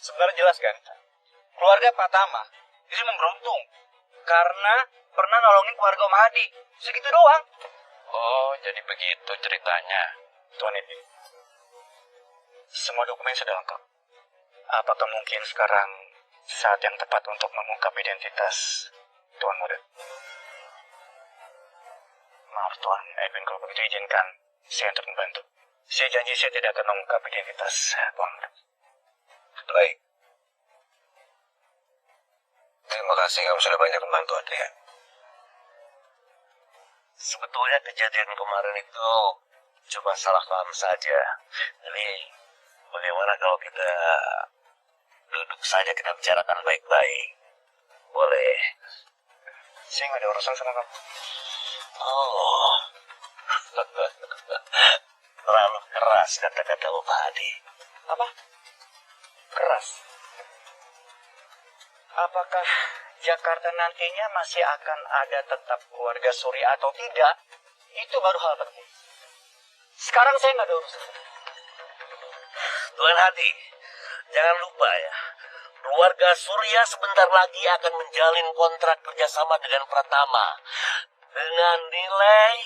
Sebenarnya jelas kan? Keluarga Pak Tama itu memang beruntung karena pernah nolongin keluarga Om Hadi. Segitu doang. Oh, jadi begitu ceritanya. Tuan Edi, semua dokumen sudah lengkap. Apakah mungkin sekarang saat yang tepat untuk mengungkap identitas Tuan Muda? Maaf Tuan, Edwin, kalau begitu izinkan saya untuk membantu. Saya janji saya tidak akan mengungkap identitas Tuan Muda. Baik. Terima kasih kamu sudah banyak membantu Adrian. Sebetulnya kejadian kemarin itu cuma salah paham saja. Jadi bagaimana kalau kita duduk saja, kita bicarakan baik-baik? Boleh. Saya nggak ada urusan sama kamu. Oh. Terlalu keras kata-kata Om Hadi. Apa? Keras. Apakah Jakarta nantinya masih akan ada tetap keluarga Surya atau tidak? Itu baru hal penting. Sekarang saya nggak ada urusan. Tuan Hadi, jangan lupa ya, keluarga Surya sebentar lagi akan menjalin kontrak kerjasama dengan Pratama dengan nilai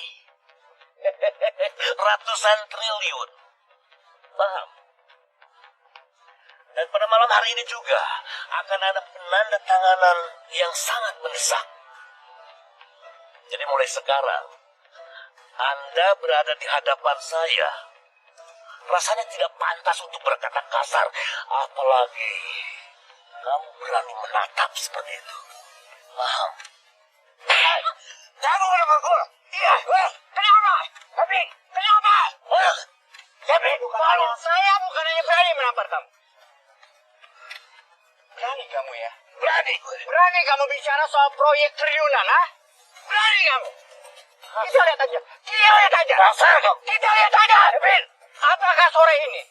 ratusan triliun. Paham? Dan pada malam hari ini juga akan ada penandatanganan yang sangat mendesak. Jadi mulai sekarang, Anda berada di hadapan saya. Rasanya tidak pantas untuk berkata kasar. Apalagi kamu berani menatap seperti itu. Paham? Kamu kenapa gue? Iya. Kenapa? Tapi kenapa? Tapi Kalau saya bukannya berani menampar kamu. Berani kamu ya? berani. Berani kamu bicara soal proyek triliunan, ha? Berani kamu? Kita lihat aja. Kita lihat aja. Dasar kamu. Kita lihat aja. Evin, apakah sore ini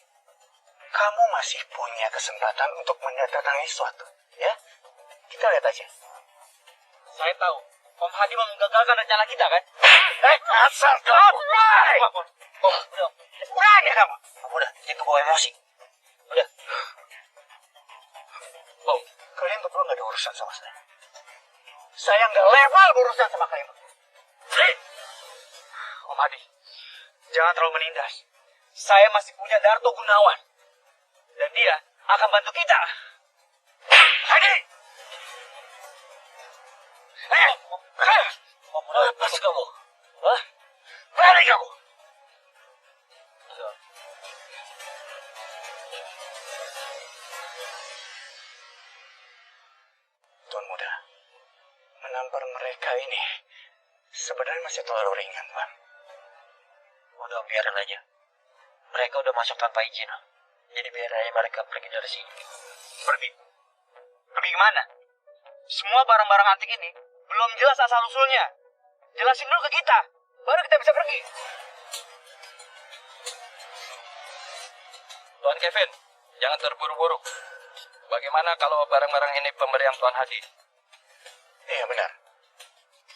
kamu masih punya kesempatan untuk menandatangani sesuatu? Ya? Kita lihat aja. Saya tahu, Om Hadi mau menggagalkan rencana kita, kan? Asal kamu. Berani kamu? Udah, itu bawa emosi. Udah. Oh, kalian berdua nggak ada urusan sama saya. Saya nggak level berurusan sama kalian. Om Hadi, jangan terlalu menindas. Saya masih punya Darto Gunawan. Dan dia akan bantu kita. Hadi! Apa sih kamu? Hah? Berani kamu? Tuan Muda, menampar mereka ini sebenarnya masih terlalu ringan, Tuan. Udah, biarin aja. Mereka udah masuk tanpa izin. Jadi biar aja mereka pergi dari sini. Pergi? Pergi kemana? Semua barang-barang antik ini belum jelas asal-usulnya. Jelasin dulu ke kita, baru kita bisa pergi. Tuan Kevin, jangan terburu-buru. Bagaimana kalau barang-barang ini pemberian Tuan Hadi? Iya benar.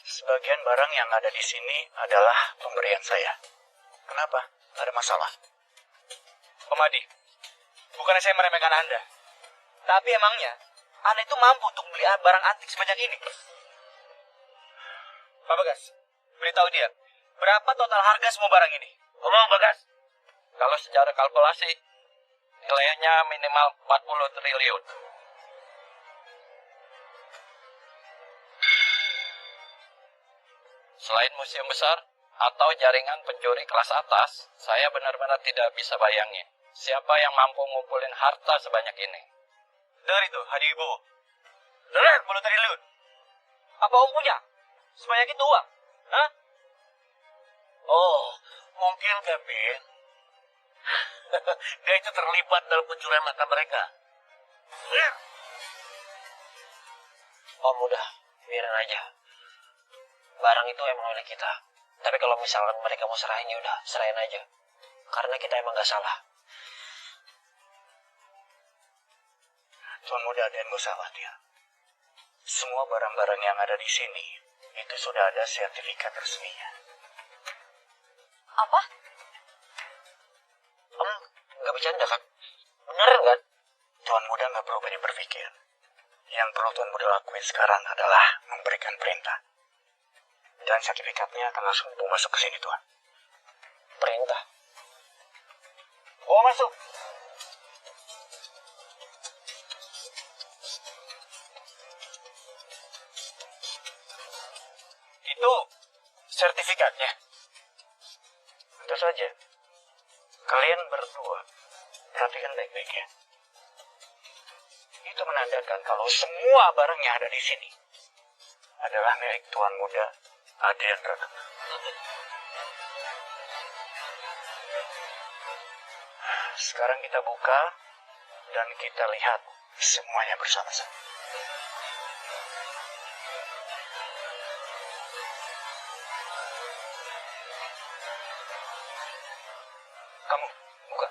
Sebagian barang yang ada di sini adalah pemberian saya. Kenapa? Ada masalah? Om Hadi, bukannya saya meremehkan Anda. Tapi emangnya, Anda itu mampu untuk beli barang antik sebanyak ini? Pak Bagas, beritahu dia, berapa total harga semua barang ini? Ngomong, Bagas. Kalau secara kalkulasi, nilainya minimal 40 triliun. Selain museum besar atau jaringan pencuri kelas atas, saya benar-benar tidak bisa bayangin siapa yang mampu ngumpulin harta sebanyak ini. Dengar itu, Hadi Wibowo. Dengar, 10 triliun. Apa Om punya? Sebanyak itu uang? Hah? Oh, mungkin Kevin. Dia itu terlibat dalam pencurian makam mereka. Om, udah, biarin aja. Barang itu emang milik kita. Tapi kalau misalkan mereka mau serahin, ya udah, serahin aja. Karena kita emang gak salah. Tuan Muda, dan gak usah khawatir. Semua barang-barang yang ada di sini itu sudah ada sertifikat resminya. Apa? Om, gak bercanda kan? Beneran kan? Tuan Muda nggak perlu banyak berpikir. Yang perlu Tuan Muda lakuin sekarang adalah memberikan perintah. Dan sertifikatnya akan langsung dibawa masuk ke sini, Tuan. Perintah. Bawa masuk. Itu sertifikatnya. Tentu saja. Kalian berdua perhatikan baik-baik ya. Itu menandakan kalau semua barang yang ada di sini adalah milik Tuan Muda Adrian Pradana. Sekarang kita buka dan kita lihat semuanya bersama-sama. Kamu buka.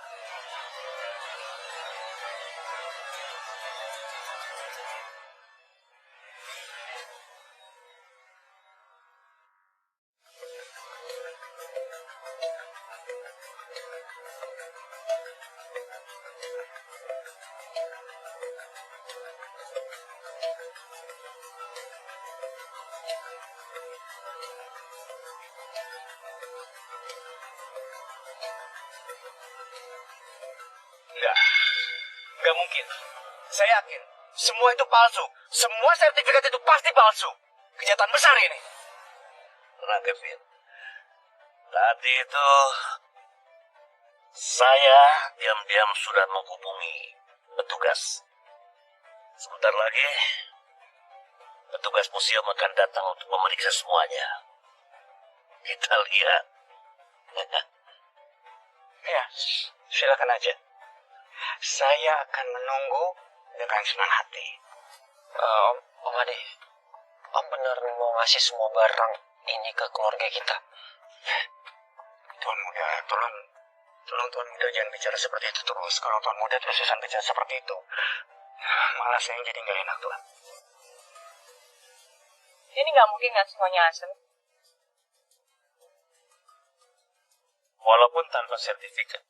Enggak mungkin. Saya yakin semua itu palsu. Semua sertifikat itu pasti palsu. Kejahatan besar ini. Tenang, Kevin. Tadi itu saya diam-diam sudah menghubungi petugas. Sebentar lagi petugas museum akan datang untuk memeriksa semuanya. Kita lihat. Ya, silakan aja. Saya akan menunggu dengan senang hati. Om Adi, Om benar mau ngasih semua barang ini ke keluarga kita? Tuan Muda, tolong Tuan Muda jangan bicara seperti itu terus. Kalau Tuan Muda terus-terusan bicara seperti itu, malah saya jadi nggak enak, Tuan. Ini nggak mungkin kan semuanya asli. Walaupun tanpa sertifikat,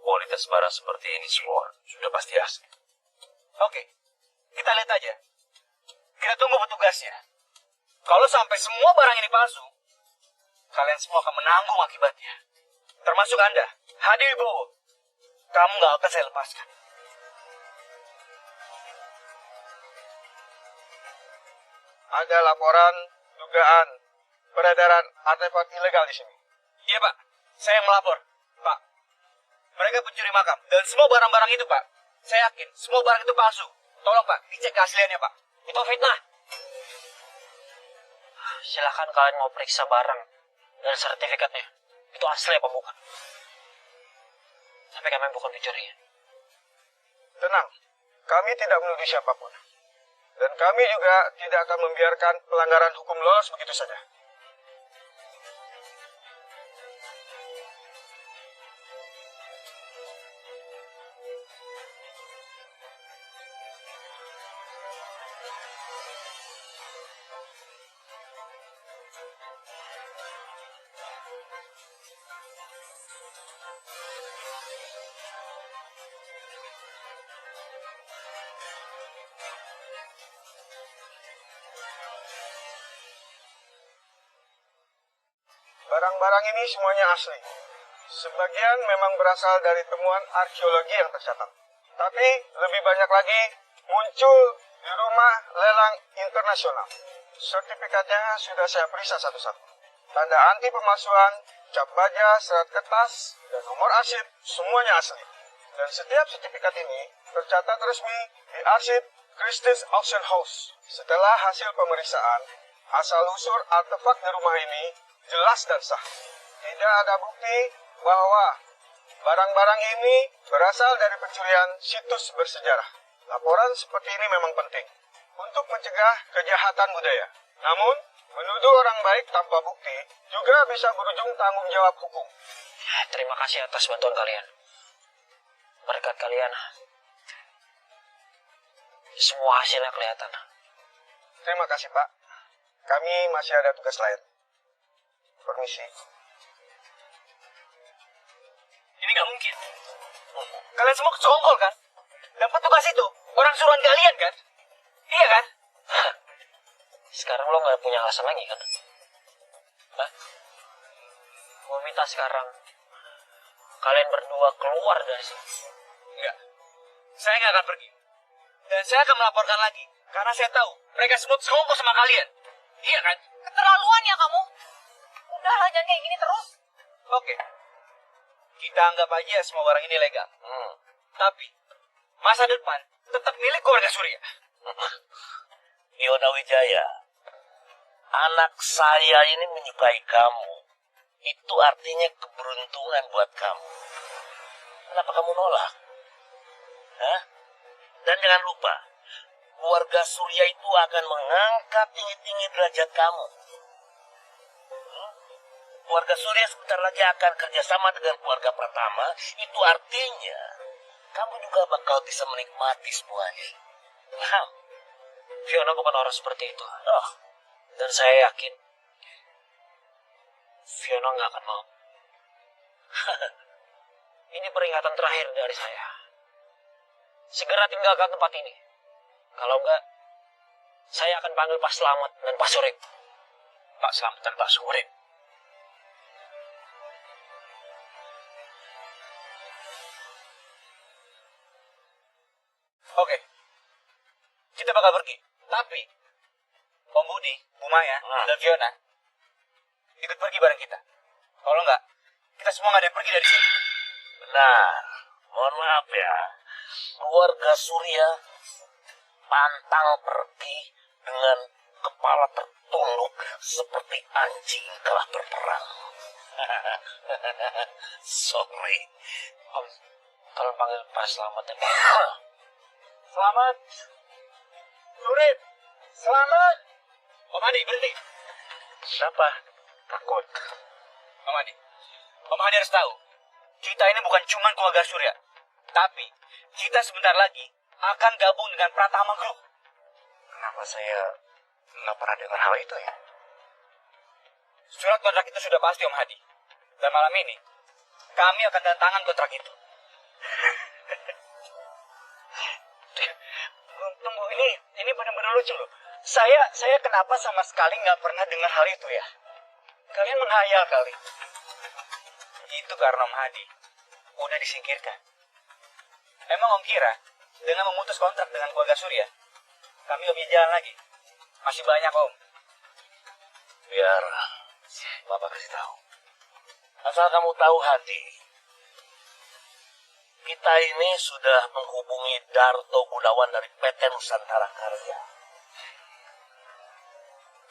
kualitas barang seperti ini semua sudah pasti asli. Oke, kita lihat aja. Kita tunggu petugasnya. Kalau sampai semua barang ini palsu, kalian semua akan menanggung akibatnya. Termasuk Anda, Hadi Wibowo. Kamu nggak akan saya lepaskan. Ada laporan dugaan peredaran artefak ilegal di sini. Iya, Pak. Saya yang melapor. Pak, mereka pencuri makam. Dan semua barang-barang itu, Pak, saya yakin semua barang itu palsu. Tolong, Pak, dicek keasliannya, Pak. Itu fitnah. Silakan kalian mau periksa barang dan sertifikatnya. Itu asli apa bukan? Sampai kalian bukan pencurinya. Tenang, kami tidak menuduh siapapun. Dan kami juga tidak akan membiarkan pelanggaran hukum lolos begitu saja. Barang-barang ini semuanya asli. Sebagian memang berasal dari temuan arkeologi yang tercatat. Tapi lebih banyak lagi muncul di rumah lelang internasional. Sertifikatnya sudah saya periksa satu-satu. Tanda anti pemalsuan, cap baja, serat kertas, dan nomor arsip semuanya asli. Dan setiap sertifikat ini tercatat resmi di arsip Christie's Auction House. Setelah hasil pemeriksaan, asal-usul artefak di rumah ini jelas dan sah. Tidak ada bukti bahwa barang-barang ini berasal dari pencurian situs bersejarah. Laporan seperti ini memang penting untuk mencegah kejahatan budaya. Namun, menuduh orang baik tanpa bukti juga bisa berujung tanggung jawab hukum. Terima kasih atas bantuan kalian. Berkat kalian, semua hasilnya kelihatan. Terima kasih, Pak. Kami masih ada tugas lain. Permisi. Ini nggak mungkin. Kalian semua kecongkol, kan? Dan petugas itu orang suruhan kalian kan? Iya kan? Sekarang lo nggak punya alasan lagi kan? Hah? Gue minta sekarang kalian berdua keluar dari sini. Enggak. Saya nggak akan pergi. Dan saya akan melaporkan lagi. Karena saya tahu mereka semua sekongkol sama kalian. Iya kan? Keterlaluan ya kamu. Udahlah, jangan kayak gini terus. Oke. Kita anggap aja semua barang ini legal. Tapi masa depan tetap milik keluarga Surya. Yona Wijaya, anak saya ini menyukai kamu. Itu artinya keberuntungan buat kamu. Kenapa kamu nolak? Hah? Dan jangan lupa, keluarga Surya itu akan mengangkat tinggi-tinggi derajat kamu. Keluarga Surya sebentar lagi akan kerjasama dengan keluarga Pratama. Itu artinya kamu juga bakal bisa menikmati semuanya. Paham? Fiona bukan orang seperti itu. Oh, Dan saya yakin Fiona nggak akan mau. Ini peringatan terakhir dari saya. Segera tinggalkan tempat ini. Kalau enggak, saya akan panggil Pak Slamet dan Pak Surip. Pak Slamet dan Pak Surip. Oke. Kita bakal pergi. Tapi Om Budi, Bu Maya, dan Fiona ikut pergi bareng kita. Kalau enggak, kita semua nggak ada yang pergi dari sini. benar. Mohon maaf ya. Keluarga Surya pantang pergi dengan kepala tertunduk seperti anjing telah berperang. Sorry. Om, tolong panggil Pak Slamet dan Pak. Selamat. Surip. Selamat. Om Hadi, berhenti. Kenapa? Takut. Om Hadi. Om Hadi harus tahu. Kita ini bukan cuma keluarga Surya. Tapi kita sebentar lagi akan gabung dengan Pratama Group. Kenapa saya nggak pernah dengar hal itu ya? Surat kontrak itu sudah pasti Om Hadi. Dan malam ini kami akan tanda tangan kontrak itu. Tunggu, ini benar-benar lucu loh. Saya kenapa sama sekali nggak pernah dengar hal itu ya? Kalian menghayal kali. Itu karena Om Hadi udah disingkirkan. Emang Om kira dengan memutus kontrak dengan keluarga Surya, kami gak bisa jalan lagi? Masih banyak Om. Biar Bapak kasih tahu. Asal kamu tahu, Hadi, kita ini sudah menghubungi Darto Gunawan dari PT Nusantara Karya.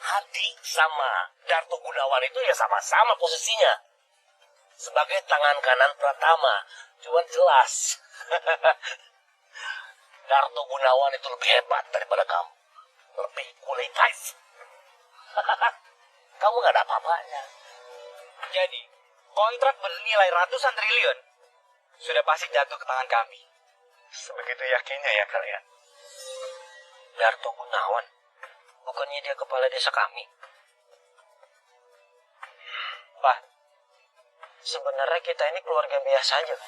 Hadi sama Darto Gunawan itu ya sama-sama posisinya. Sebagai tangan kanan Pratama. Cuman jelas. Darto Gunawan itu lebih hebat daripada kamu. Lebih kualitas. Kamu gak ada apa-apanya. Jadi, kontrak bernilai ratusan triliun sudah pasti jatuh ke tangan kami. Sebegitu yakinnya ya kalian? Darto Gunawan. Bukannya dia kepala desa kami. Pak, sebenarnya kita ini keluarga biasa aja.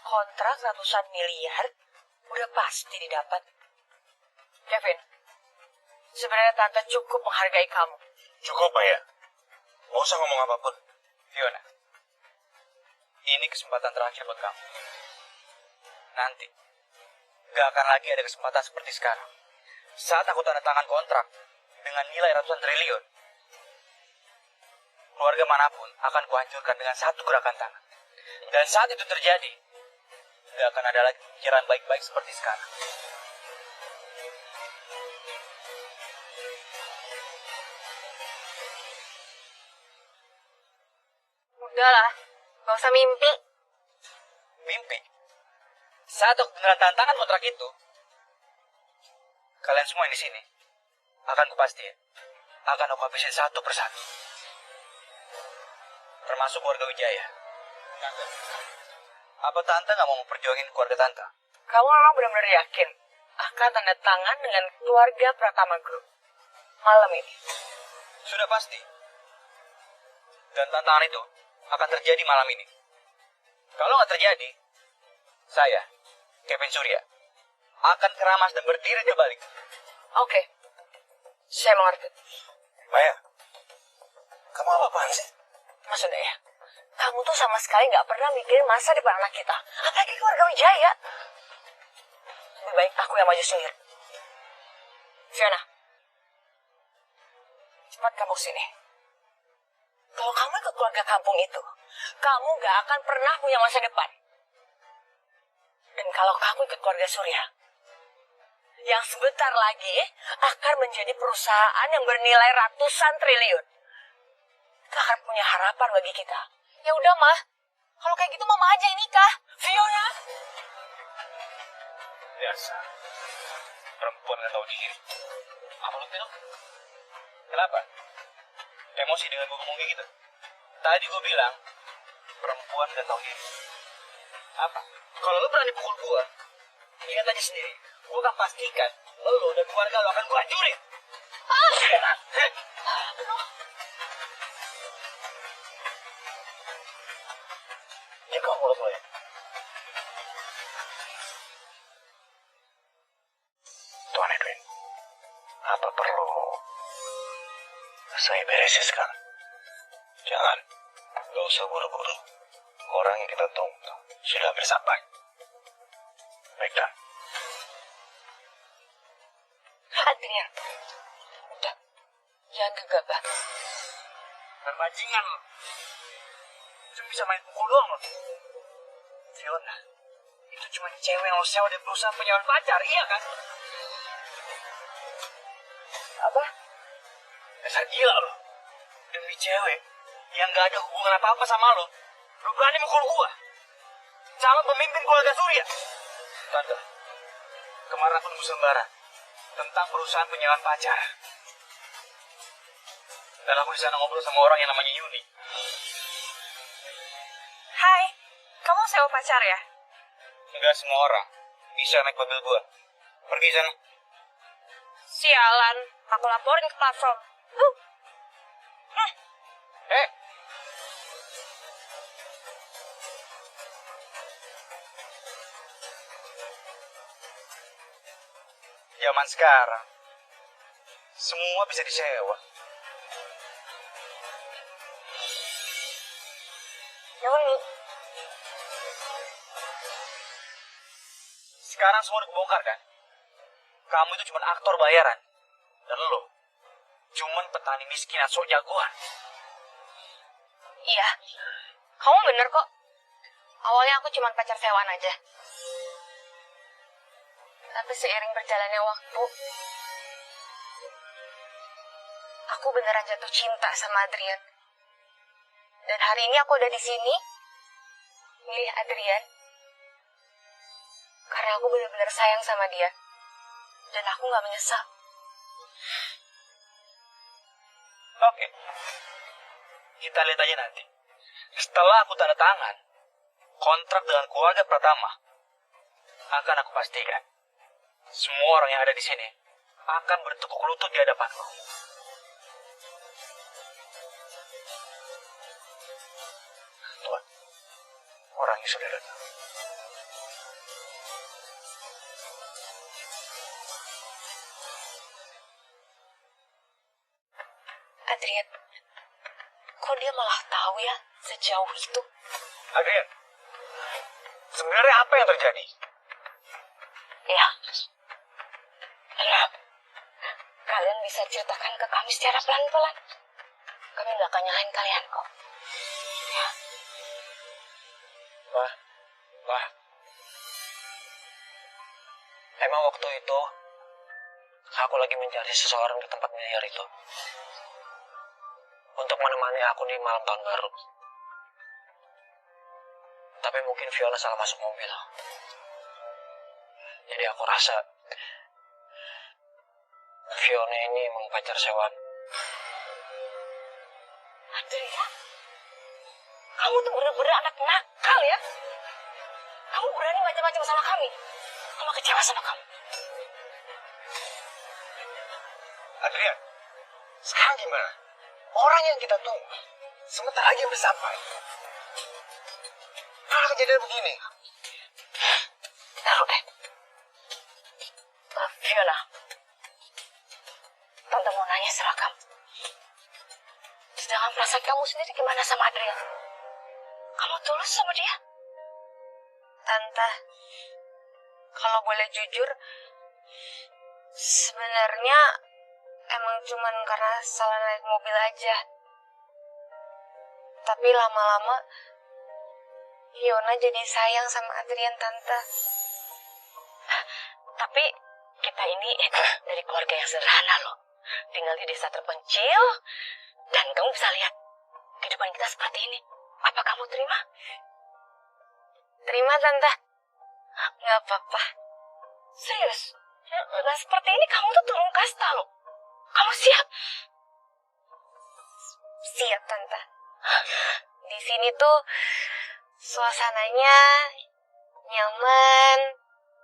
Kontrak ratusan miliar udah pasti didapat. Kevin, sebenarnya Tante cukup menghargai kamu. Cukup, Maya. Gak usah ngomong apapun. Fiona, ini kesempatan terakhir buat kamu. Nanti, gak akan lagi ada kesempatan seperti sekarang. Saat aku tanda tangan kontrak dengan nilai ratusan triliun, keluarga manapun akan kuhancurkan dengan satu gerakan tangan. Dan saat itu terjadi, gak akan ada lagi pikiran baik-baik seperti sekarang. Udahlah, gak usah mimpi. Mimpi. Saat aku beneran tanda tangan kontrak itu, kalian semua yang di sini akan kupastiin, akan aku habisin satu persatu. Termasuk keluarga Wijaya. Tante, apa Tante nggak mau memperjuangin keluarga Tante? Kamu memang benar-benar yakin akan tanda tangan dengan keluarga Pratama Group malam ini? Sudah pasti. Dan tantangan itu akan terjadi malam ini. Kalau nggak terjadi, saya, Kevin Surya, akan keramas dan berdiri terbalik. Oke. Saya mengerti. Maya, kamu apa-apaan sih? Maksudnya ya, kamu tuh sama sekali nggak pernah mikirin masa depan anak kita. Apalagi keluarga Wijaya. Lebih baik aku yang maju sendiri. Fiona, cepat kamu sini. Kalau kamu ikut keluarga kampung itu, kamu nggak akan pernah punya masa depan. Dan kalau kamu ikut keluarga Surya, yang sebentar lagi akan menjadi perusahaan yang bernilai ratusan triliun. Kita akan punya harapan bagi kita. Ya udah, Mah. Kalau kayak gitu Mama aja yang nikah. Fiona. Biasa. Perempuan nggak tahu diri. Apa lu bilang? Kenapa? Emosi dengan gue ngomong kayak gitu? Tadi gue bilang, perempuan nggak tahu diri. Apa? Kalau lu berani pukul gue, lihat aja sendiri. Gue akan pastikan lo dan keluarga lo akan gue hancurin. Jaga mulut lo ya. Tuan Edwin, apa perlu saya beresin sekarang? Jangan, gak usah buru-buru. Orang yang kita tunggu sudah hampir sampai. Baiklah. Adrian. Udah. Jangan gegabah. Berbajingan lo. Cuma bisa main pukul doang lo. Fiona, itu cuma cewek yang lo sewa di perusahaan penyewaan pacar, iya kan? Apa? Dasar gila lo. Demi cewek yang gak ada hubungan apa-apa sama lo berani mukul gua. Calon pemimpin keluarga Surya. Tante, kemarin aku nunggu lembaran tentang perusahaan penyewaan pacar. Dan aku di sana ngobrol sama orang yang namanya Yuni. Hai, kamu sewa pacar ya? Enggak semua orang bisa naik mobil gua. Pergi sana. Sialan, aku laporin ke platform. Zaman sekarang semua bisa disewa. Yuni. Sekarang semua udah kebongkar kan? Kamu itu cuma aktor bayaran. Dan lo cuma petani miskin asal jagoan. Iya, kamu bener kok. Awalnya aku cuma pacar sewaan aja. Tapi seiring berjalannya waktu, aku beneran jatuh cinta sama Adrian. Dan hari ini aku ada di sini, milih Adrian, karena aku bener-bener sayang sama dia. Dan aku gak menyesal. Oke. Kita lihat aja nanti. Setelah aku tanda tangan kontrak dengan keluarga Pratama, akan aku pastikan semua orang yang ada di sini akan bertekuk lutut di hadapanku. Tuan, orangnya sudah datang. Adrian, kok dia malah tahu ya sejauh itu? Adrian, sebenarnya apa yang terjadi? Ya. Kalian bisa ceritakan ke kami secara pelan-pelan. Kami gak akan nyalahin kalian kok. Ya. Wah. Emang waktu itu aku lagi mencari seseorang di tempat miliar itu untuk menemani aku di malam tahun baru. Tapi mungkin Fiona salah masuk mobil. Jadi aku rasa Fiona ini emang pacar sewaan. Adrian, kamu tuh bener-bener anak nakal ya. Kamu berani macam-macam sama kami. Mama kecewa sama kamu. Adrian, sekarang gimana? Orang yang kita tunggu sebentar lagi sampai. Kalau kejadian begini? Taruh deh. Fiona, Tante mau nanya seragam. Sedangkan perasaan kamu sendiri gimana sama Adrian? Kamu tulus sama dia? Tante, kalau boleh jujur, sebenarnya emang cuman karena salah naik mobil aja. Tapi lama-lama Fiona jadi sayang sama Adrian, Tante. Tapi kita ini dari keluarga yang sederhana loh. Tinggal di desa terpencil. Dan kamu bisa lihat kehidupan kita seperti ini. Apa kamu terima? Terima, Tante. Nggak apa-apa. Serius? Nah seperti ini kamu tuh turun kasta loh. Kamu siap? Siap, Tante. Di sini tuh suasananya nyaman,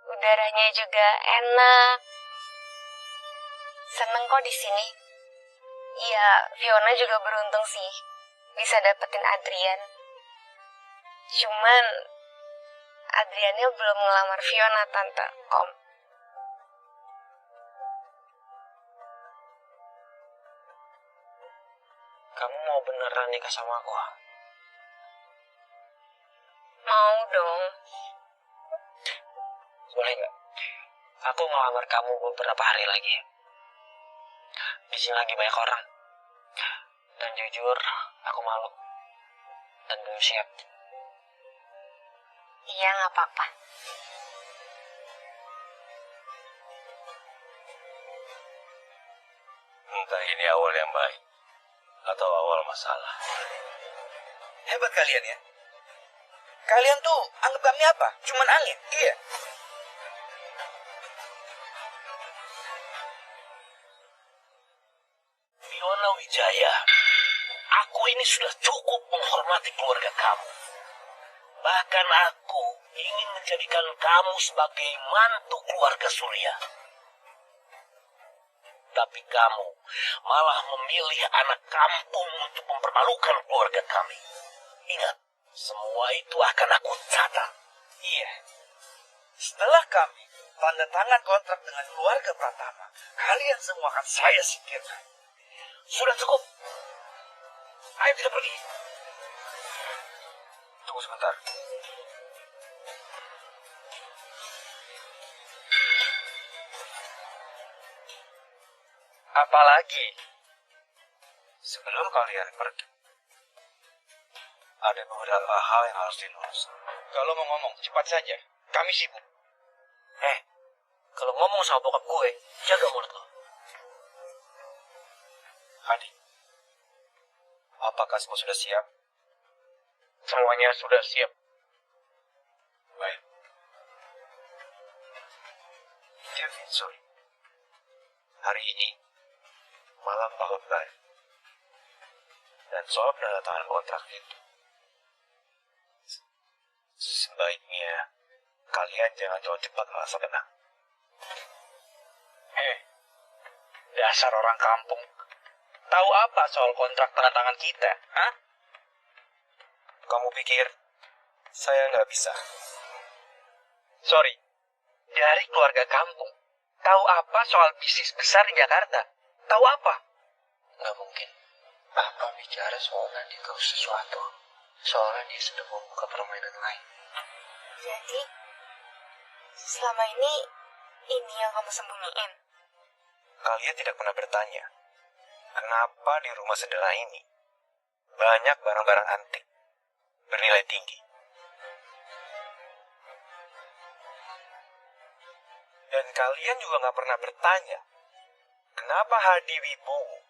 udaranya juga enak. Seneng kok di sini. Iya, Fiona juga beruntung sih bisa dapetin Adrian. Cuman Adriannya belum ngelamar Fiona, Tante. Om. Kamu mau beneran nikah sama aku? Mau dong. Boleh nggak? Aku ngelamar kamu beberapa hari lagi. Di sini lagi banyak orang. Dan jujur, aku malu. Dan belum siap. Iya, nggak apa-apa. Entah ini awal yang baik atau awal masalah. Hebat kalian ya. Kalian tuh anggap kami apa? Cuman angin, iya. Fiona Wijaya, aku ini sudah cukup menghormati keluarga kamu. Bahkan aku ingin menjadikan kamu sebagai mantu keluarga Surya. Tapi kamu malah memilih anak kampung untuk mempermalukan keluarga kami. Ingat, semua itu akan aku catat. Iya. Setelah kami tanda tangan kontrak dengan keluarga Pratama, kalian semua akan saya singkirkan. Sudah cukup. Ayo kita pergi. Tunggu sebentar. Apalagi sebelum kalian pergi, ada beberapa hal yang harus diluruskan. Kalau mau ngomong, cepat saja. Kami sibuk. Kalau ngomong sama bokap gue, jaga mulut lo. Hadi, apakah semua sudah siap? Semuanya sudah siap. Baik. Kevin, sorry. Hari ini malam tahun baru. Dan soal penandatangan kontrak itu, sebaiknya kalian jangan terlalu cepat merasa tenang. Dasar orang kampung. Tahu apa soal kontrak tanda tangan kita? Hah? Kamu pikir saya nggak bisa? Sorry, dari keluarga kampung. Tahu apa soal bisnis besar di Jakarta? Tahu apa? Nggak mungkin. Papa bicara soal Nadi tahu sesuatu. Soalnya dia sedang membuka permainan lain. Jadi, selama ini yang kamu sembunyiin? Kalian tidak pernah bertanya, kenapa di rumah sederhana ini banyak barang-barang antik bernilai tinggi? Dan kalian juga nggak pernah bertanya, kenapa Hadi Wibowo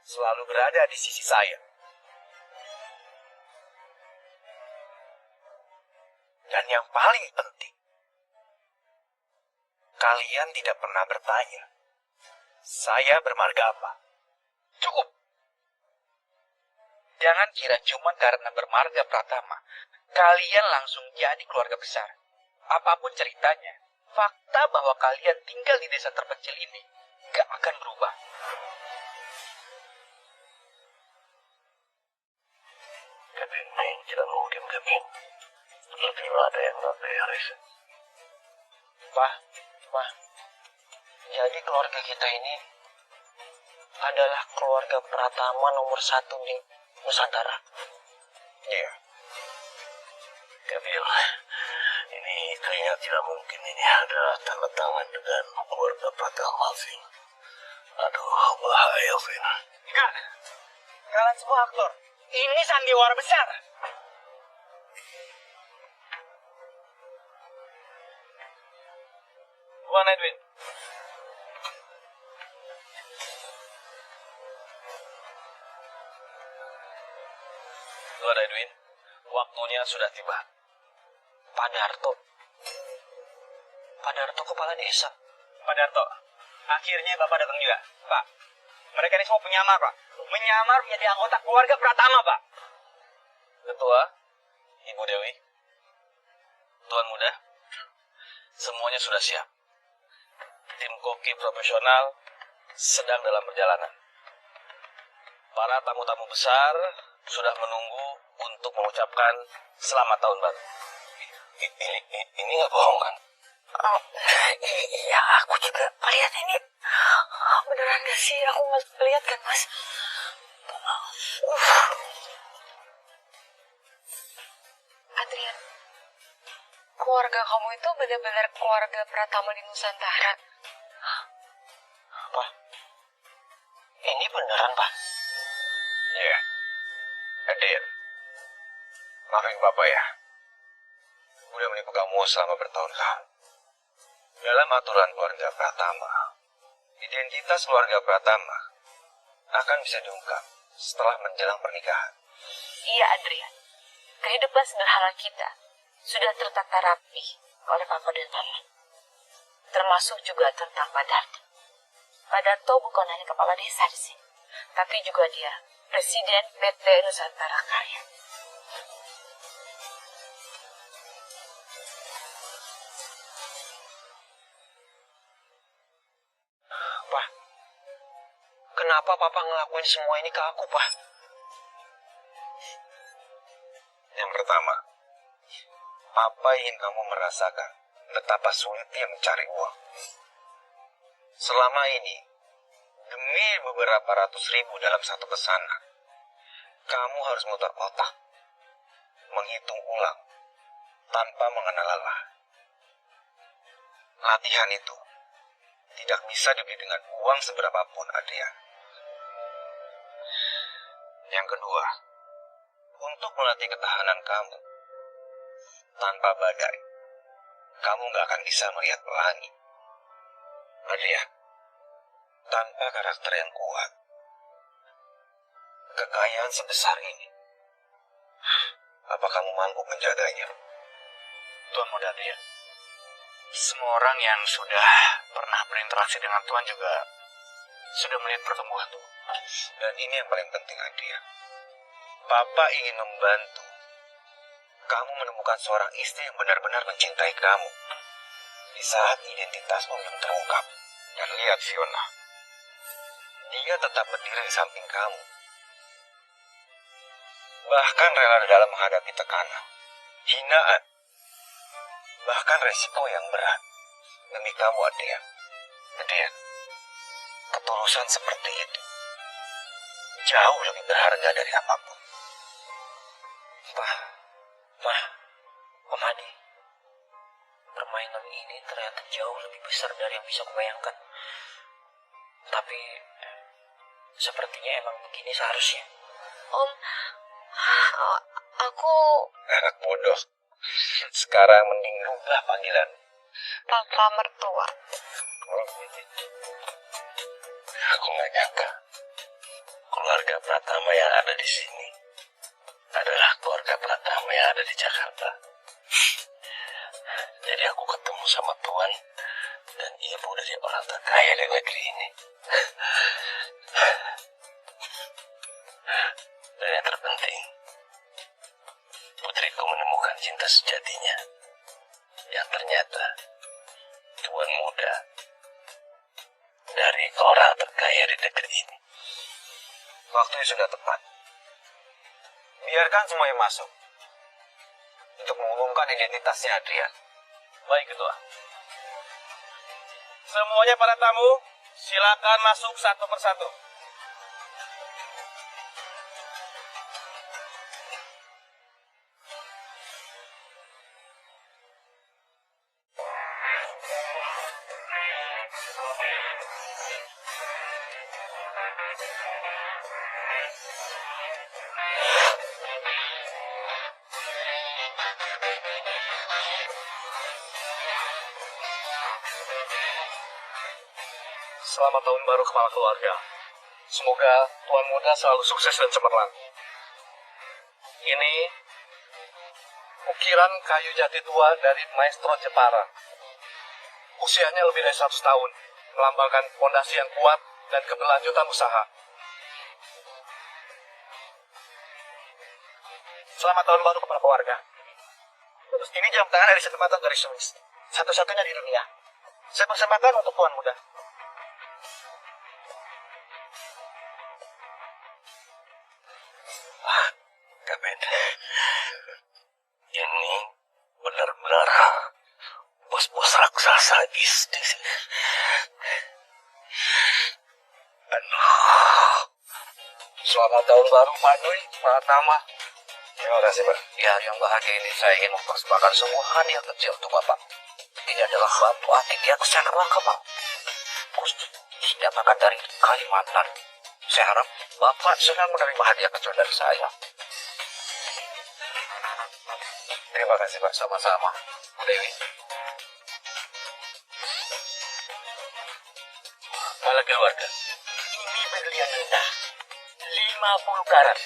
selalu berada di sisi saya? Dan yang paling penting, kalian tidak pernah bertanya, saya bermarga apa? Cukup. Jangan kira cuma karena bermarga Pratama, kalian langsung jadi keluarga besar. Apapun ceritanya, fakta bahwa kalian tinggal di desa terpencil ini gak akan berubah. Kevin, tidak mau game Kevin. lebih ada yang nggak beres. Pak, Ma, jadi keluarga kita ini adalah keluarga Pratama nomor 1 di Nusantara. Iya. Gabriel, ini kayaknya tidak mungkin ini ada tanda tangan dengan keluarga Pratama, Vin. Aduh, bahaya, Vin. Enggak. Kalian semua aktor. Ini sandiwara besar. Tuan Edwin. Tuan Edwin, waktunya sudah tiba. Pak Darto. Pak Darto kepala desa. Pak Darto, akhirnya Bapak datang juga. Pak, mereka ini semua penyamar, Pak. Menyamar menjadi anggota keluarga Pratama, Pak. Ketua, Ibu Dewi, Tuan Muda, semuanya sudah siap. Tim koki profesional sedang dalam perjalanan. Para tamu-tamu besar sudah menunggu untuk mengucapkan selamat tahun baru. Ini nggak bohong kan? Oh, iya, aku juga lihat ini. Beneran gak sih? Aku nggak lihat kan, Mas? Adrian, keluarga kamu itu benar-benar keluarga Pratama di Nusantara. Pak, ini beneran, Pak? Iya. Adil, maafin Bapak ya. Udah menipu kamu selama bertahun-tahun. Dalam aturan keluarga Pratama, identitas keluarga Pratama akan bisa diungkap setelah menjelang pernikahan. Iya, Adrian. Kehidupan sederhana kita sudah tertata rapi oleh Papa dan Mama. Termasuk juga tentang Pak Darto. Pak Darto bukan hanya kepala desa di sini, tapi juga dia Presiden PT Nusantara Karya. Pak, kenapa Papa ngelakuin semua ini ke aku, Pak? Yang pertama, Papa ingin kamu merasakan betapa sulitnya mencari uang. Selama ini, demi beberapa ratus ribu dalam satu pesanan, kamu harus muter otak, menghitung ulang, tanpa mengenal lelah. Latihan itu tidak bisa dibeli dengan uang seberapapun, Adrian. Yang kedua, untuk melatih ketahanan kamu, tanpa badai, kamu gak akan bisa melihat pelangi. Adrian, tanpa karakter yang kuat, kekayaan sebesar ini, apa kamu mampu menjaganya? Tuan Muda Adrian, semua orang yang sudah pernah berinteraksi dengan Tuan juga sudah melihat pertumbuhan Tuan. Dan ini yang paling penting, Adrian. Papa ingin membantu kamu menemukan seorang istri yang benar-benar mencintai kamu di saat identitasmu belum terungkap. Dan lihat Fiona, dia tetap berdiri di samping kamu, bahkan rela dalam menghadapi tekanan, hinaan, bahkan resiko yang berat demi kamu, Adrian. Adrian, ketulusan seperti itu jauh lebih berharga dari apapun. Pak, Om Hadi, permainan ini ternyata jauh lebih besar dari yang bisa kubayangkan. Tapi, sepertinya emang begini seharusnya. Om, aku Anak bodoh. Sekarang mending rubah panggilan. papa mertua. Aku nggak nyangka keluarga Pratama yang ada di sini adalah keluarga Pratama yang ada di Jakarta. Jadi aku ketemu sama Tuan dan ibu dari orang terkaya di negeri ini. Dan yang terpenting, putriku menemukan cinta sejatinya yang ternyata Tuan Muda dari orang terkaya di negeri ini. Waktunya sudah tepat. Biarkan semuanya masuk untuk mengumumkan menemukan identitasnya Adrian. Baik, Ketua. Semuanya para tamu, silakan masuk satu persatu. Selamat tahun baru kepala keluarga. Semoga tuan muda selalu sukses dan cemerlang. Ini ukiran kayu jati tua dari Maestro Jepara. Usianya lebih dari 100 tahun, melambangkan fondasi yang kuat dan keberlanjutan usaha. Selamat tahun baru kepada keluarga. Ini jam tangan dari sepatu garis Swiss, satu-satunya di dunia. Saya persembahkan untuk tuan muda. Kapten, ini benar-benar bos-bos raksasa bisnis. Selamat tahun baru Pak Dwi, Pak Tama. Terima kasih, Pak. Di hari yang bahagia ini saya ingin mempersembahkan sebuah hadiah kecil untuk Bapak. Ini adalah batu antik yang sangat langka, Pak. Didatangkan dari Kalimantan. Saya harap Bapak senang menerima hadiah kecil dari saya. Terima kasih, Pak. Sama-sama, Bu Dewi. Kepala keluarga. Ini berlian rendah, 50 karat,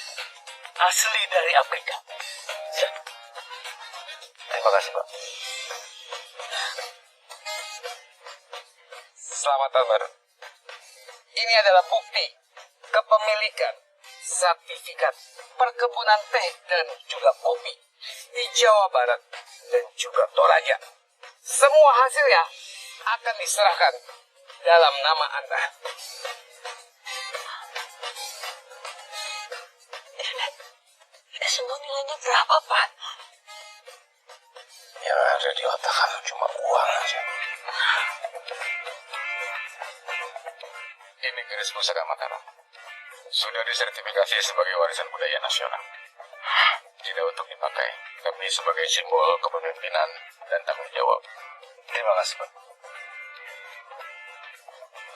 asli dari Afrika. Terima kasih, Pak. Selamat tahun baru. Ini adalah bukti kepemilikan sertifikat perkebunan teh dan juga kopi di Jawa Barat dan juga Toraja. Semua hasilnya akan diserahkan dalam nama Anda. Ini semua nilainya berapa, Pak? Yang ada di otak kamu cuma uang aja. Ini keris pusaka Mataram. Sudah disertifikasi sebagai warisan budaya nasional. Tidak untuk dipakai, tapi sebagai simbol kepemimpinan dan tanggung jawab. Terima kasih, Pak.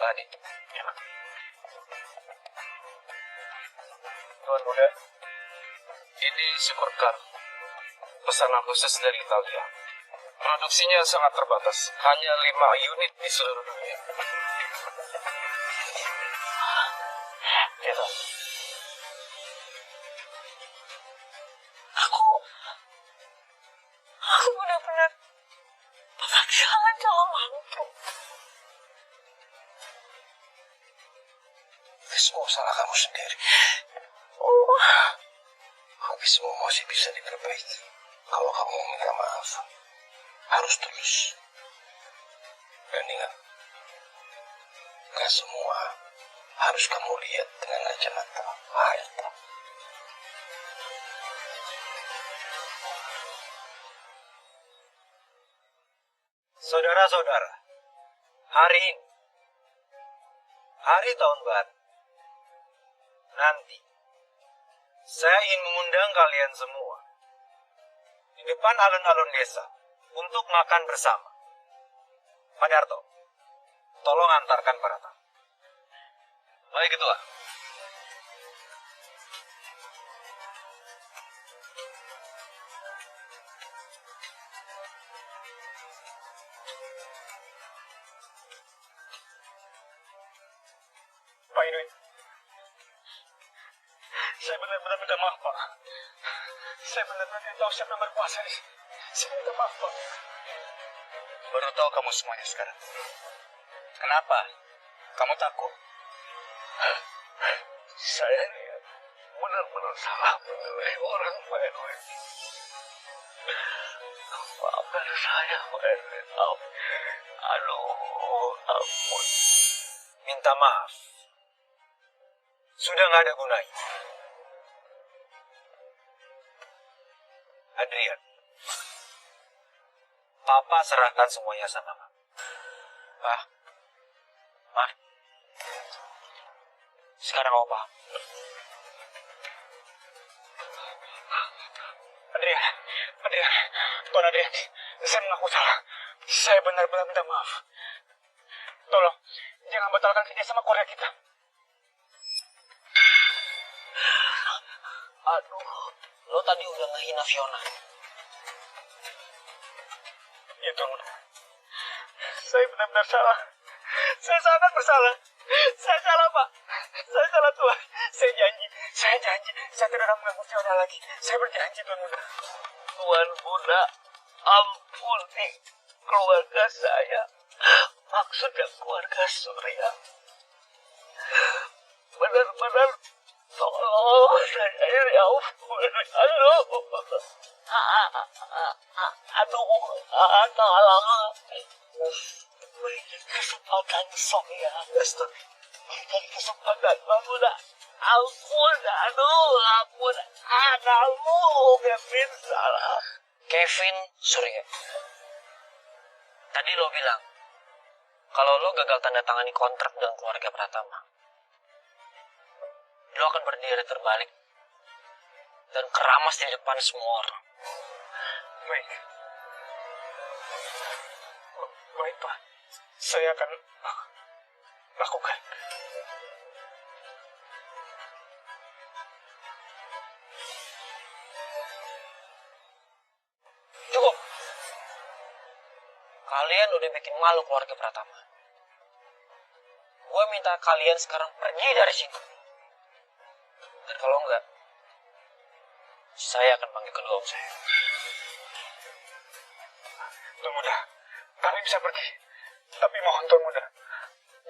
Tadi, Ya, Pak. Tuan Muda, ini Supercar, pesanan khusus dari Italia. Produksinya sangat terbatas, hanya 5 unit di seluruh dunia. Ya, Pak. Aku benar-benar kehilangan calon mantu. Ini semua salah kamu sendiri. Tapi semua masih bisa diperbaiki. Kalau kamu minta maaf, harus tulus. Dan ingat, gak semua harus kamu lihat dengan kacamata harta. Saudara-saudara, hari ini, hari tahun baru, nanti, saya ingin mengundang kalian semua di depan alun-alun desa untuk makan bersama. Pak Darto, tolong antarkan para tamu. Baik, Ketua. Pak Idoi, saya benar-benar minta maaf, Pak. Saya benar-benar tidak tahu siapa yang berkuasa di sini. Saya minta maaf, Pak. Baru tahu kamu semuanya sekarang. Kenapa? Kamu takut? Saya ini benar-benar salah menilai orang, Pak Edwin. Maafkan saya, Pak Edwin. Aduh, ampun. Minta maaf. Sudah nggak ada gunanya. Adrian, Papa serahkan semuanya sama Mama. Pak, Ma, sekarang kamu paham. Adrian, Tuan Adrian, saya mengaku salah. Saya benar-benar minta maaf. Tolong, jangan batalkan kerjasama keluarga kita. Aduh, lo tadi udah ngehina Fiona. Ya Tuan, saya benar-benar salah. Saya sangat bersalah. Saya salah, Pak. Saya salah, Tuan. Saya janji, saya tidak akan mengganggu Fiona lagi. Saya berjanji, Tuan Muda. Tuan Muda, ampuni keluarga saya. Maksudnya keluarga Surya. Benar-benar tolong saya, ya ampun. Tolong. Beri kesempatan saya. Beri kesempatan, Tuan Muda. Ampun. Anakmu, Kevin, salah. Kevin Surya. Tadi lo bilang, kalau lo gagal tanda tangani kontrak dengan keluarga Pratama, lo akan berdiri terbalik dan keramas di depan semua orang. Baik. Baik, Pak. Saya akan lakukan. Cukup. Kalian udah bikin malu keluarga Pratama. Gue minta kalian sekarang pergi dari sini. Dan kalau enggak, saya akan panggil kedua om saya. Tuan Muda, kami bisa pergi. Tapi mohon Tuan Muda,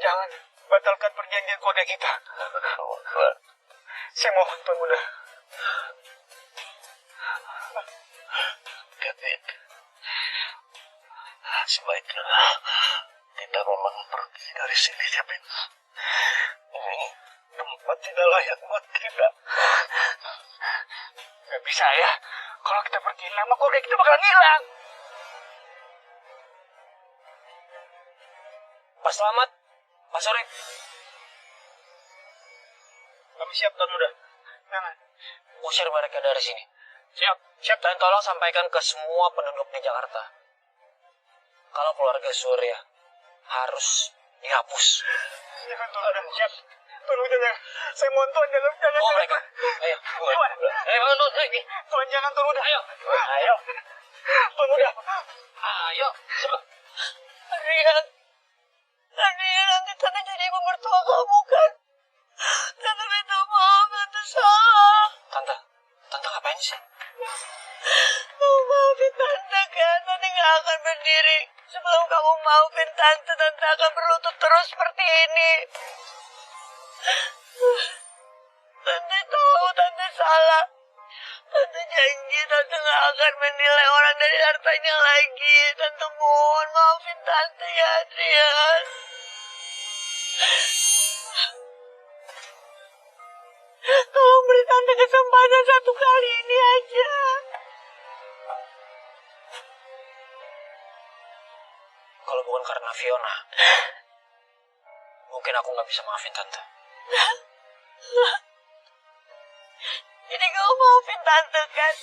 jangan batalkan perjanjian keluarga kita. Saya mohon Tuan Muda. Kevin, sebaiknya kita memang pergi dari sini, Kevin. Ini tempat tidak layak buat kita. Gak bisa ya. Kalau kita pergi, nama keluarga kita bakalan hilang. Pak Selamat, Pak Surip, Kami siap, Tuan Muda. Jangan. usir mereka dari sini. Siap. Dan tolong sampaikan ke semua penduduk di Jakarta, kalau keluarga Surya harus dihapus. Jangan, Tuan Muda. Siap. Tuan Muda, jangan. Saya mohon Tuan, jangan. Oh mereka, ayo. Tuan, jangan, Tuan Muda. Ayo. Tuan Muda. Ayo, cepat. Adrian, nanti Tante jadi ibu mertua kamu kan? Tante minta maaf, Tante salah. Tante ngapain sih? Maafin Tante kan, Tante gak akan berdiri. Sebelum kamu maafin Tante, Tante akan berlutut terus seperti ini. Tante tahu Tante salah. Tante janji Tante gak akan menilai orang dari hartanya lagi. Tante mohon maafin Tante ya, Adrian. Tolong beri Tante kesempatan satu kali ini aja. Kalau bukan karena Fiona, mungkin aku nggak bisa maafin Tante. Jadi kamu maafin Tante kan?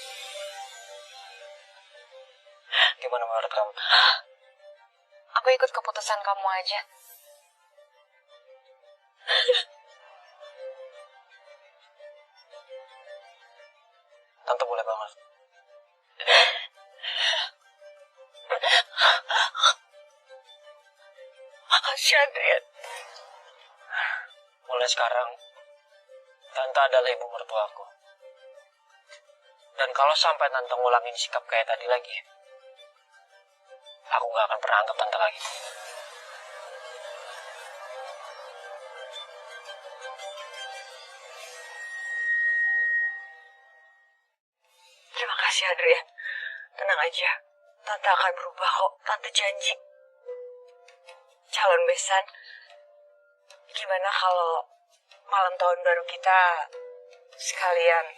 Gimana menurut kamu? Aku ikut keputusan kamu aja. Tante boleh banget. Makasih, Adrian. Mulai sekarang, Tante adalah ibu mertuaku. Dan kalau sampai Tante ngulangin sikap kayak tadi lagi, aku gak akan pernah anggap Tante lagi. Terima kasih, Adrian. Tenang aja. Tante akan berubah kok. Tante janji. Calon besan, gimana kalau malam tahun baru kita sekalian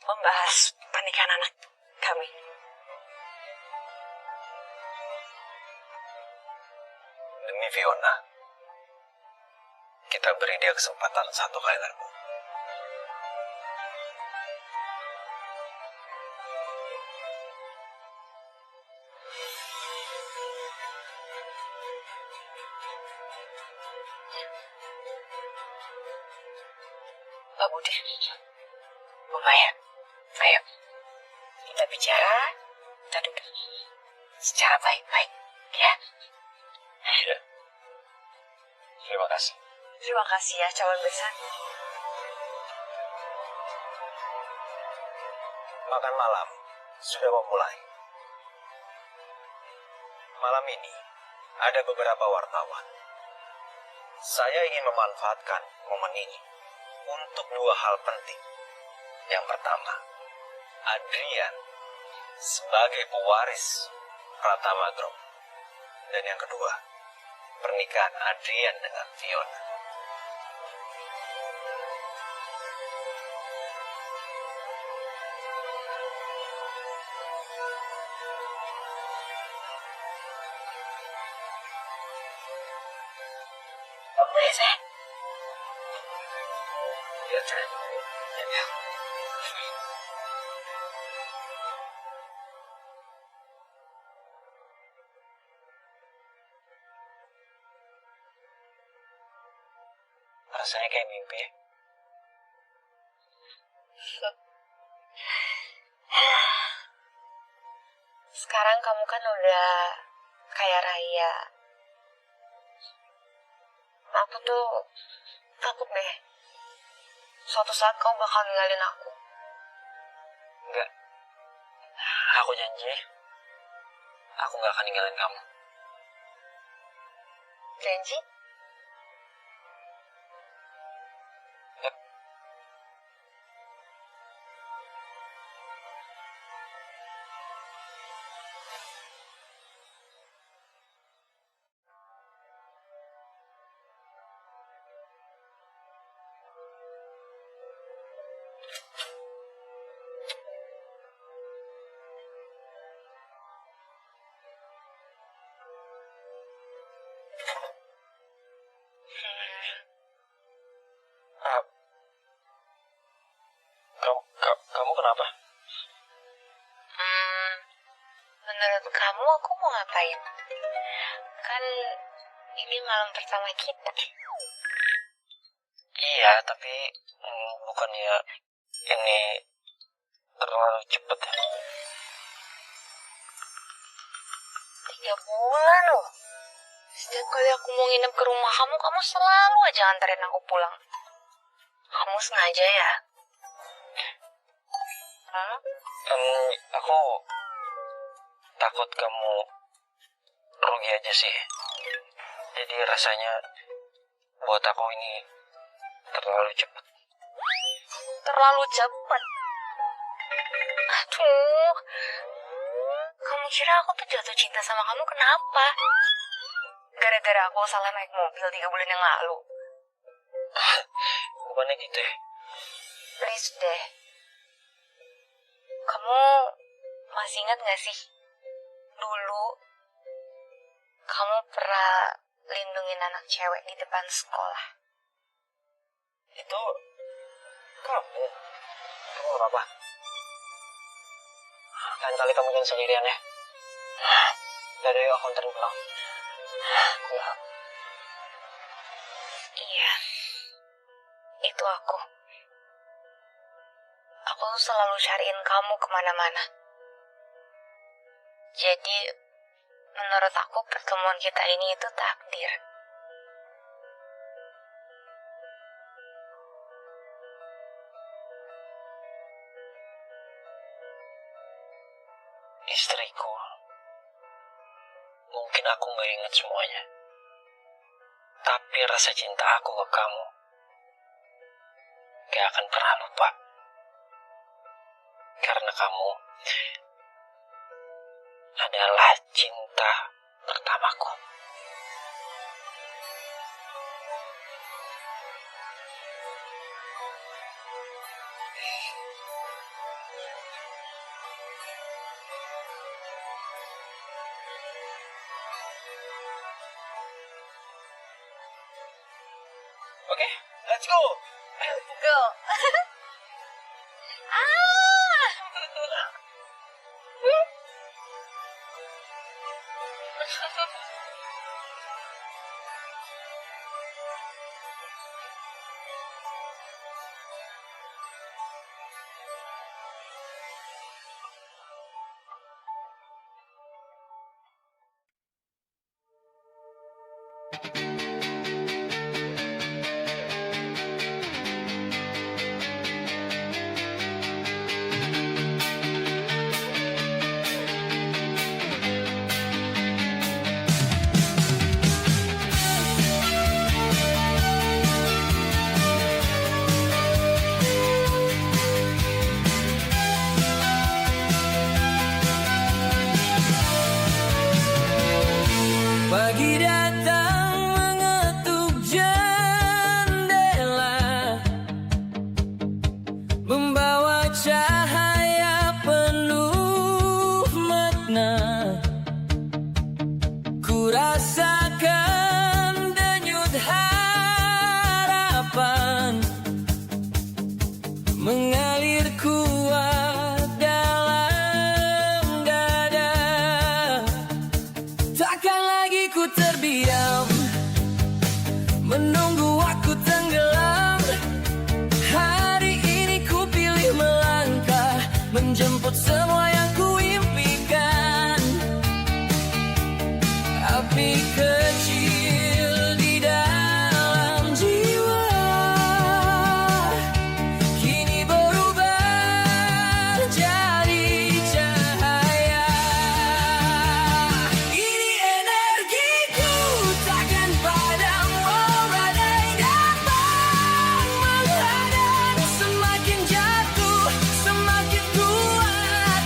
membahas pernikahan anak kami? Demi Fiona, kita beri dia kesempatan satu kali lagi. Pak Budi, Bu Maya, ayo kita bicara, kita duduk secara baik-baik, ya. Iya. Terima kasih. Terima kasih ya calon besan. Makan malam sudah memulai. Malam ini ada beberapa wartawan. Saya ingin memanfaatkan momen ini untuk dua hal penting. Yang pertama, Adrian sebagai pewaris Pratama Group. Dan yang kedua, pernikahan Adrian dengan Fiona. Boleh saya? Ya, sayang. Ya. Rasanya kayak mimpi ya. Sekarang kamu kan udah kaya raya. Aku tuh takut deh. Suatu saat kamu bakal ninggalin aku. Enggak. Aku janji. Aku gak akan ninggalin kamu. Janji? Yep. Kamu kenapa? Menurut kamu aku mau ngapain? Kan ini malam pertama kita. Iya, tapi bukannya ini terlalu cepet ya? 3 bulan loh. Setiap kali aku mau nginep ke rumah kamu, kamu selalu aja nganterin aku pulang. Kamu sengaja ya? Hah? Aku takut kamu rugi aja sih. Jadi rasanya buat aku ini terlalu cepat. Terlalu cepet. Aduh. Kamu kira aku tuh jatuh cinta sama kamu kenapa? Gara-gara aku salah naik mobil 3 bulan yang lalu. Bukannya gitu ya? Please deh. Kamu masih ingat gak sih? Dulu kamu pernah lindungin anak cewek di depan sekolah. Itu kamu gak apa-apa. Lain kali kamu jangan sendirian ya. Dari aku anterin pulang. Ya. Iya. Itu aku. Aku tuh selalu cariin kamu kemana-mana. Jadi, menurut aku pertemuan kita ini itu takdir. Istriku. Mungkin aku gak ingat semuanya. Tapi rasa cinta aku ke kamu gak akan pernah lupa. Karena kamu adalah cinta pertamaku. Oke, let's go. Go. Ah. Pagi datang mengetuk jendela, membawa cahaya penuh makna. Ku rasakan denyut harapan mengalir kuat dalam dada. Takkan lagi ku terdiam, menunggu waktu tenggelam. Hari ini ku pilih melangkah, menjemput semua yang ku impikan. Api kecil di dalam jiwa kini berubah jadi cahaya. Ini energiku takkan padam, oh badai datang menghadang. Semakin jatuh, semakin kuat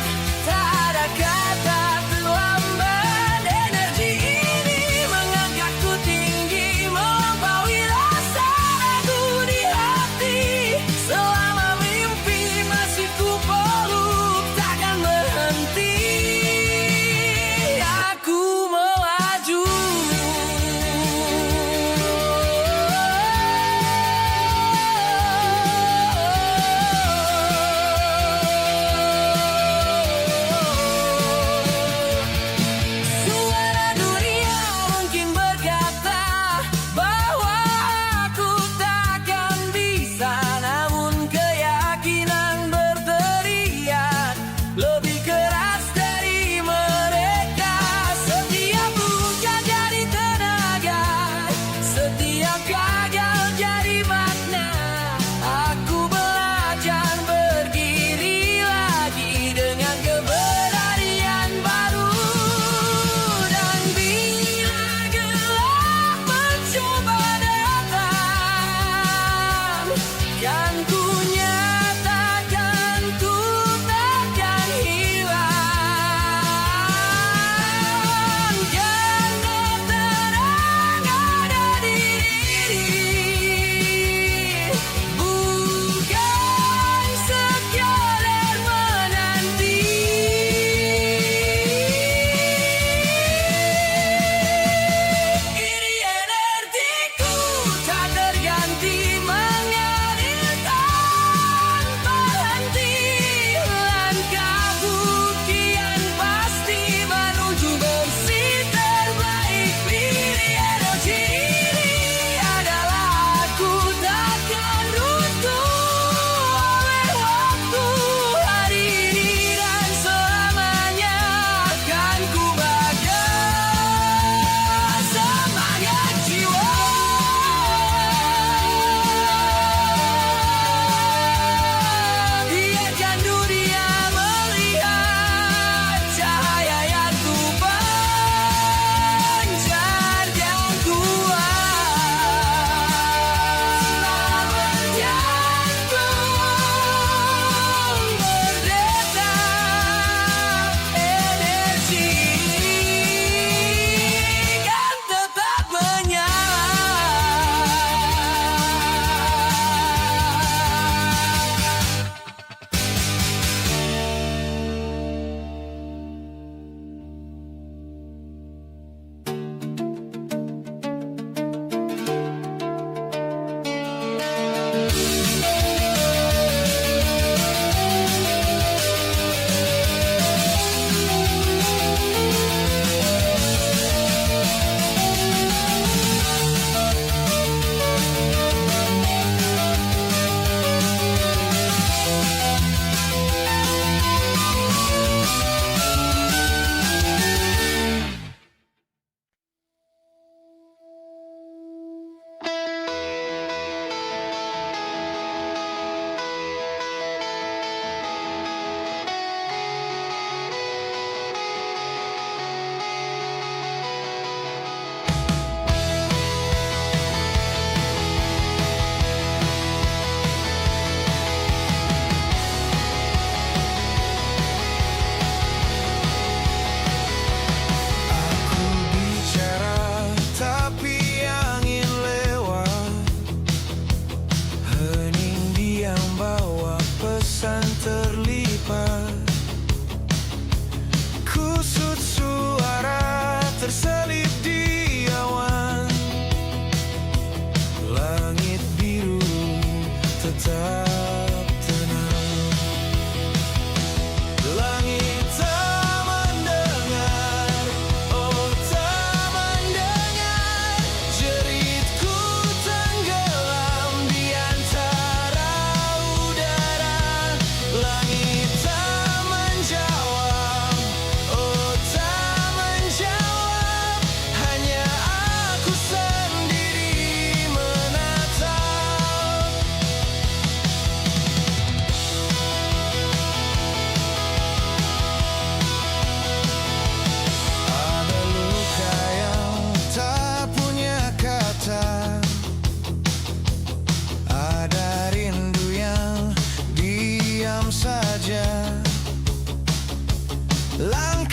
Langkah